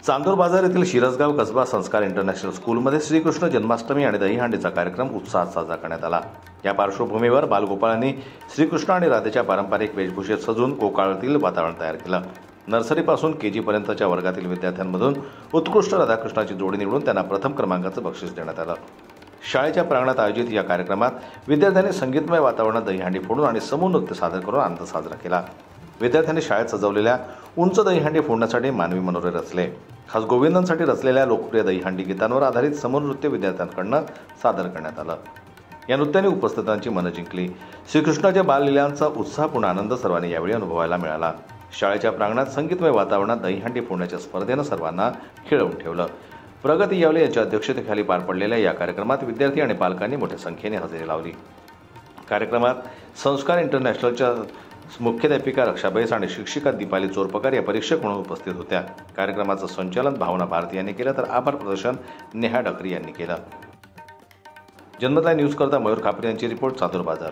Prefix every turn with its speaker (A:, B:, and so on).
A: चांदूर बाजार येथील शिरसगाव कसबा संस्कार इंटरनॅशनल स्कूलमध्ये श्रीकृष्ण जन्माष्टमी आणि दहीहंडीचा कार्यक्रम उत्साहात साजरा करण्यात आला। या पार्श्वभूमीवर बालगोपाळांनी श्रीकृष्ण आणि राधेच्या पारंपरिक वेशभूषेत सजून कोकाळतील वातावरण तयार केलं। नर्सरीपासून केजी पर्यंतच्या वर्गातील विद्यार्थ्यांमधून उत्कृष्ट राधाकृष्णाची जोडी निवडून त्यांना प्रथम क्रमांकाचं बक्षीस देण्यात आलं। शाळेच्या प्रांगणात आयोजित या कार्यक्रमात विद्यार्थ्यांनी संगीतमय वातावरणात दहीहंडी फोडून आणि समूह नृत्य सादर करून आनंद साजरा केला। विद्यार्थ्यांनी शाळेत सजवलेल्या उंच दहीहंडी फोडण्यासाठी मानवी मनोरे रचले। खास गोविंदांसाठी रचलेल्या लोकप्रिय दहीहंडी गीतांवर आधारित समूह नृत्य विद्यार्थ्यांकडून सादर करण्यात आलं। या नृत्याने उपस्थितांची मनं जिंकली। श्रीकृष्णाच्या बाललीलांचा उत्साहपूर्ण आनंद सर्वांनी यावेळी अनुभवायला मिळाला। शाळेच्या प्रांगणात संगीतमय वातावरणात दहीहंडी फोडण्याच्या स्पर्धेनं सर्वांना खिळवून ठेवलं। प्रगती यावले यांच्या अध्यक्षतेखाली पार पडलेल्या या कार्यक्रमात विद्यार्थी आणि पालकांनी मोठ्या संख्येने हजेरी लावली। कार्यक्रमात संस्कार इंटरनॅशनलच्या मुख्याध्यापिका रक्षाबाई आणि शिक्षिका दीपाली चोरपकार या परीक्षक म्हणून उपस्थित होत्या। कार्यक्रमाचं संचालन भावना भारती यांनी केलं तर आभार प्रदर्शन नेहा डकरी यांनी केलं। जन्मत न्यूज करता मयूर खापरे यांची रिपोर्ट, चांदूर बाजार।